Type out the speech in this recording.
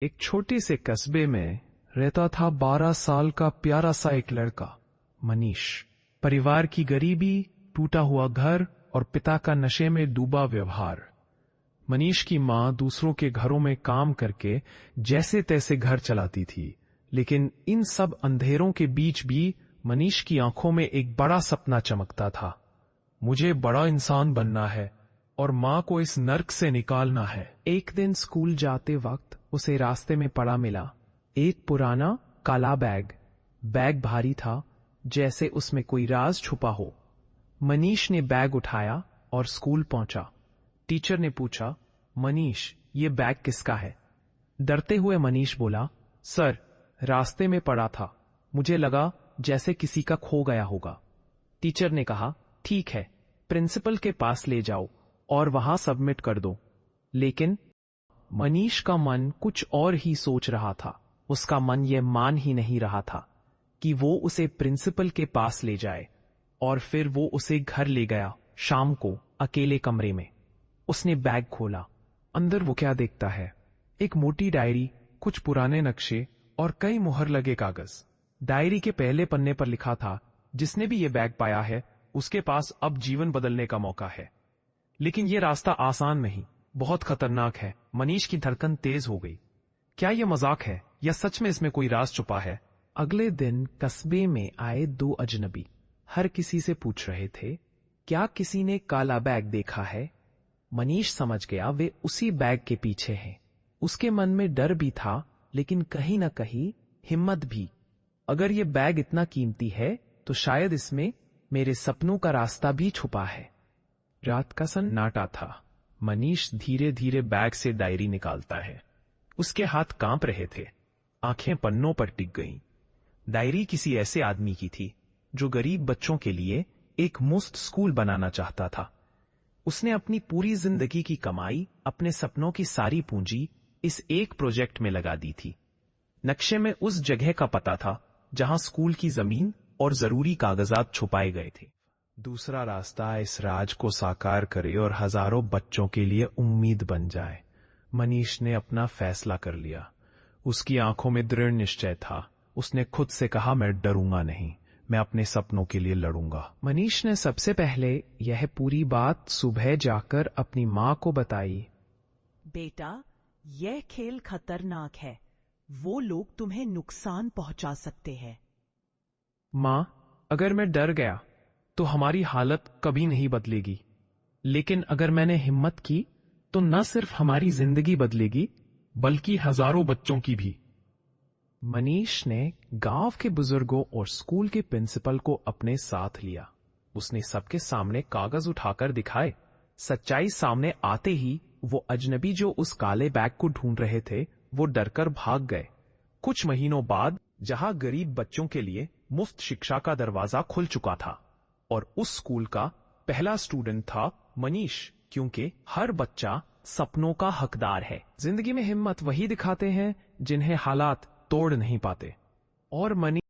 एक छोटे से कस्बे में रहता था 12 साल का प्यारा सा एक लड़का, मनीष। परिवार की गरीबी, टूटा हुआ घर और पिता का नशे में डूबा व्यवहार। मनीष की मां दूसरों के घरों में काम करके जैसे तैसे घर चलाती थी, लेकिन इन सब अंधेरों के बीच भी मनीष की आंखों में एक बड़ा सपना चमकता था। मुझे बड़ा इंसान बनना है और मां को इस नर्क से निकालना है। एक दिन स्कूल जाते वक्त उसे रास्ते में पड़ा मिला एक पुराना काला बैग। बैग भारी था, जैसे उसमें कोई राज छुपा हो। मनीष ने बैग उठाया और स्कूल पहुंचा। टीचर ने पूछा, मनीष, ये बैग किसका है? डरते हुए मनीष बोला, सर, रास्ते में पड़ा था, मुझे लगा जैसे किसी का खो गया होगा। टीचर ने कहा, ठीक है, प्रिंसिपल के पास ले जाओ और वहां सबमिट कर दो। लेकिन मनीष का मन कुछ और ही सोच रहा था। उसका मन यह मान ही नहीं रहा था कि वो उसे प्रिंसिपल के पास ले जाए, और फिर वो उसे घर ले गया। शाम को अकेले कमरे में उसने बैग खोला। अंदर वो क्या देखता है? एक मोटी डायरी, कुछ पुराने नक्शे और कई मुहर लगे कागज। डायरी के पहले पन्ने पर लिखा था, जिसने भी ये बैग पाया है उसके पास अब जीवन बदलने का मौका है। लेकिन यह रास्ता आसान नहीं, बहुत खतरनाक है। मनीष की धड़कन तेज हो गई। क्या यह मजाक है या सच में इसमें कोई राज छुपा है? अगले दिन कस्बे में आए दो अजनबी हर किसी से पूछ रहे थे, क्या किसी ने काला बैग देखा है? मनीष समझ गया वे उसी बैग के पीछे हैं। उसके मन में डर भी था, लेकिन कहीं ना कहीं हिम्मत भी। अगर यह बैग इतना कीमती है तो शायद इसमें मेरे सपनों का रास्ता भी छुपा है। रात का सन्नाटा था। मनीष धीरे धीरे बैग से डायरी निकालता है। उसके हाथ कांप रहे थे, आंखें पन्नों पर टिक गईं। डायरी किसी ऐसे आदमी की थी जो गरीब बच्चों के लिए एक मुफ्त स्कूल बनाना चाहता था। उसने अपनी पूरी जिंदगी की कमाई, अपने सपनों की सारी पूंजी इस एक प्रोजेक्ट में लगा दी थी। नक्शे में उस जगह का पता था जहां स्कूल की जमीन और जरूरी कागजात छुपाए गए थे। दूसरा रास्ता इस राज को साकार करे और हजारों बच्चों के लिए उम्मीद बन जाए। मनीष ने अपना फैसला कर लिया। उसकी आंखों में दृढ़ निश्चय था। उसने खुद से कहा, मैं डरूंगा नहीं, मैं अपने सपनों के लिए लड़ूंगा। मनीष ने सबसे पहले यह पूरी बात सुबह जाकर अपनी मां को बताई। बेटा, यह खेल खतरनाक है। वो लोग तुम्हें नुकसान पहुंचा सकते हैं। मां, अगर मैं डर गया तो हमारी हालत कभी नहीं बदलेगी, लेकिन अगर मैंने हिम्मत की तो न सिर्फ हमारी जिंदगी बदलेगी, बल्कि हजारों बच्चों की भी। मनीष ने गांव के बुजुर्गों और स्कूल के प्रिंसिपल को अपने साथ लिया। उसने सबके सामने कागज उठाकर दिखाए। सच्चाई सामने आते ही वो अजनबी जो उस काले बैग को ढूंढ रहे थे, वो डरकर भाग गए। कुछ महीनों बाद जहां गरीब बच्चों के लिए मुफ्त शिक्षा का दरवाजा खुल चुका था, और उस स्कूल का पहला स्टूडेंट था मनीष, क्योंकि हर बच्चा सपनों का हकदार है। जिंदगी में हिम्मत वही दिखाते हैं जिन्हें हालात तोड़ नहीं पाते। और मनीष